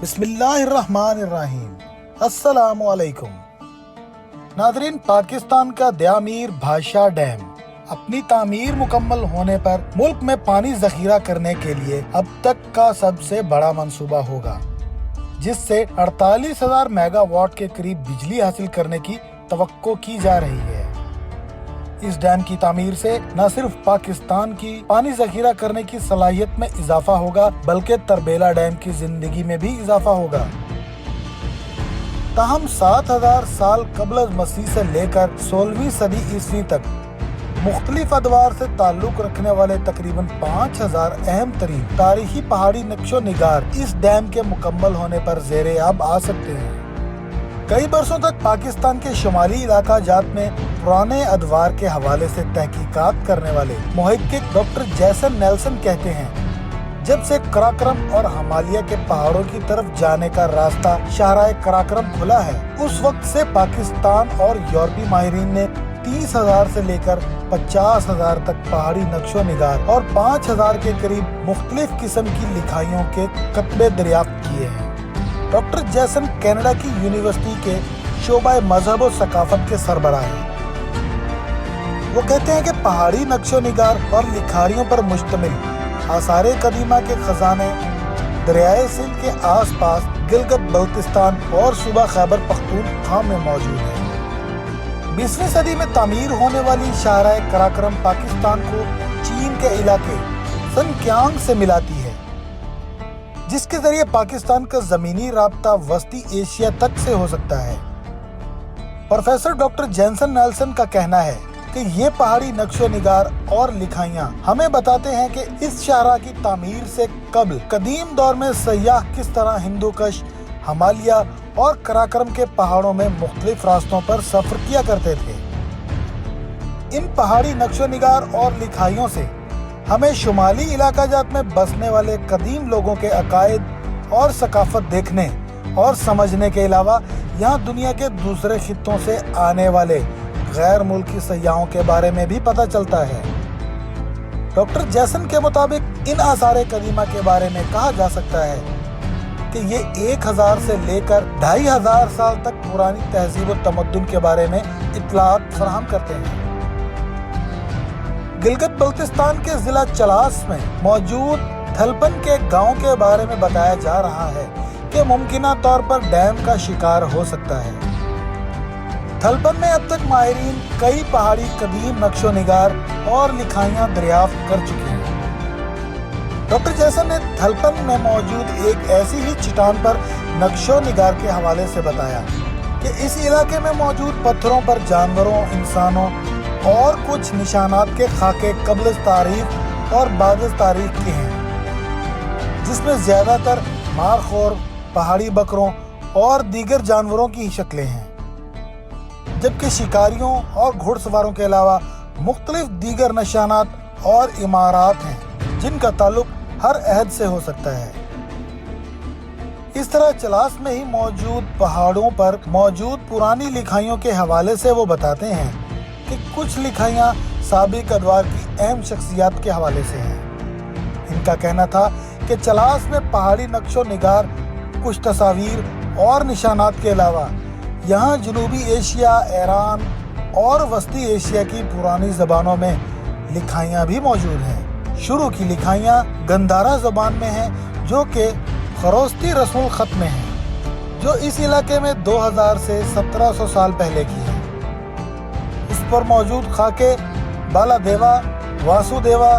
بسم اللہ الرحمن الرحیم۔ السلام علیکم ناظرین، پاکستان کا دیامیر بھاشا ڈیم اپنی تعمیر مکمل ہونے پر ملک میں پانی ذخیرہ کرنے کے لیے اب تک کا سب سے بڑا منصوبہ ہوگا، جس سے 48,000 میگا واٹ کے قریب بجلی حاصل کرنے کی توقع کی جا رہی ہے۔ اس ڈیم کی تعمیر سے نہ صرف پاکستان کی پانی ذخیرہ کرنے کی صلاحیت میں اضافہ ہوگا بلکہ تربیلا ڈیم کی زندگی میں بھی اضافہ ہوگا۔ تاہم 7,000 سال قبل از مسیح سے لے کر 16ویں صدی عیسوی تک مختلف ادوار سے تعلق رکھنے والے تقریباً 5,000 اہم ترین تاریخی پہاڑی نقش و نگار اس ڈیم کے مکمل ہونے پر زیر آب آ سکتے ہیں۔ کئی برسوں تک پاکستان کے شمالی علاقہ جات میں پرانے ادوار کے حوالے سے تحقیقات کرنے والے محقق ڈاکٹر جیسن نیلسن کہتے ہیں، جب سے کراکرم اور ہمالیہ کے پہاڑوں کی طرف جانے کا راستہ شاہراہ کراکرم کھلا ہے، اس وقت سے پاکستان اور یورپی ماہرین نے 30,000 سے لے کر 50,000 تک پہاڑی نقش و نگار اور 5,000 کے قریب مختلف قسم کی لکھائیوں کے کتبے دریافت کیے ہیں۔ ڈاکٹر جیسن کینیڈا کی یونیورسٹی کے شعبہ مذہب و ثقافت کے سربراہ ہیں۔ وہ کہتے ہیں کہ پہاڑی نقش و نگار اور لکھاریوں پر مشتمل آثار قدیمہ کے خزانے دریائے سندھ کے آس پاس گلگت بلتستان اور صوبہ خیبر پختونخوا میں موجود ہیں۔ 20ویں صدی میں تعمیر ہونے والی شاہراہ کراکرم پاکستان کو چین کے علاقے سنکیانگ سے ملاتی ہے، جس کے ذریعے پاکستان کا زمینی رابطہ وسطی ایشیا تک سے ہو سکتا ہے۔ پروفیسر ڈاکٹر جیسن نیلسن کا کہنا ہے کہ یہ پہاڑی نقش و نگار اور لکھائیاں ہمیں بتاتے ہیں کہ اس شاہراہ کی تعمیر سے قبل قدیم دور میں سیاح کس طرح ہندوکش، ہمالیہ اور کراکرم کے پہاڑوں میں مختلف راستوں پر سفر کیا کرتے تھے۔ ان پہاڑی نقش و نگار اور لکھائیوں سے ہمیں شمالی علاقہ جات میں بسنے والے قدیم لوگوں کے عقائد اور ثقافت دیکھنے اور سمجھنے کے علاوہ یہاں دنیا کے دوسرے خطوں سے آنے والے غیر ملکی سیاحوں کے بارے میں بھی پتہ چلتا ہے۔ ڈاکٹر جیسن کے مطابق ان آثار قدیمہ کے بارے میں کہا جا سکتا ہے کہ یہ 1,000 سے لے کر 2,500 سال تک پرانی تہذیب و تمدن کے بارے میں اطلاعات فراہم کرتے ہیں۔ گلگت بلتستان کے ضلع چلاس میں موجود تھلپن کے گاؤں کے بارے میں بتایا جا رہا ہے کہ ممکنہ طور پر ڈیم کا شکار ہو سکتا ہے۔ تھلپن میں اب تک ماہرین کئی پہاڑی قدیم نقش و نگار اور لکھائیاں دریافت کر چکے ہیں۔ ڈاکٹر جیسن نے تھلپن میں موجود ایک ایسی ہی چٹان پر نقش و نگار کے حوالے سے بتایا کہ اس علاقے میں موجود پتھروں پر جانوروں، انسانوں اور کچھ نشانات کے خاکے قبل از تاریخ اور بعد از تاریخ کے ہیں، جس میں زیادہ تر مارخور، پہاڑی بکروں اور دیگر جانوروں کی شکلیں ہیں، جبکہ شکاریوں اور گھڑ سواروں کے علاوہ مختلف دیگر نشانات اور عمارات ہیں جن کا تعلق ہر عہد سے ہو سکتا ہے۔ اس طرح چلاس میں ہی موجود پہاڑوں پر موجود پرانی لکھائیوں کے حوالے سے وہ بتاتے ہیں کہ کچھ لکھائیاں سابق ادوار کی اہم شخصیات کے حوالے سے ہیں۔ ان کا کہنا تھا کہ چلاس میں پہاڑی نقش و نگار، کچھ تصاویر اور نشانات کے علاوہ یہاں جنوبی ایشیا، ایران اور وسطی ایشیا کی پرانی زبانوں میں لکھائیاں بھی موجود ہیں۔ شروع کی لکھائیاں گندھارا زبان میں ہیں جو کہ خروستی رسم الخط میں ہیں، جو اس علاقے میں 2000 سے 1700 سال پہلے کی ہیں۔ اس پر موجود خاکے بالا دیوا، واسو دیوا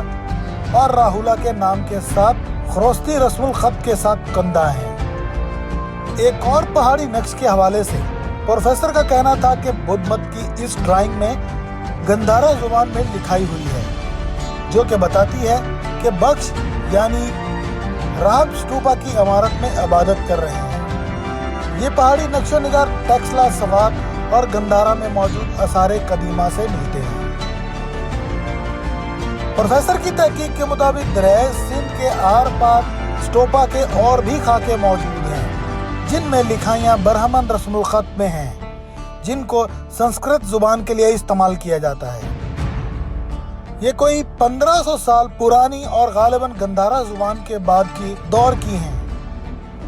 اور راہولا کے نام کے ساتھ خروستی رسم الخط کے ساتھ کندہ ہیں۔ ایک اور پہاڑی نقش کے حوالے سے پروفیسر کا کہنا تھا کہ بدھ مت کی اس ڈرائنگ میں گندھارا زبان میں لکھائی ہوئی ہے، جو کہ بتاتی ہے کہ بخش یعنی راہب اسٹوپا کی عمارت میں عبادت کر رہے ہیں۔ یہ پہاڑی نقش و نگار ٹیکسلا، سوات اور گندھارا میں موجود آثار قدیمہ سے ملتے ہیں۔ پروفیسر کی تحقیق کے مطابق دریائے سندھ کے آر پار اسٹوپا کے اور بھی خاکے موجود ہیں، جن میں لکھائیاں برہمن رسم الخط میں ہیں، جن کو سنسکرت زبان کے لیے استعمال کیا جاتا ہے۔ یہ کوئی 1500 سال پرانی اور غالباً گندھارا زبان کے بعد کی دور کی ہیں۔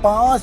5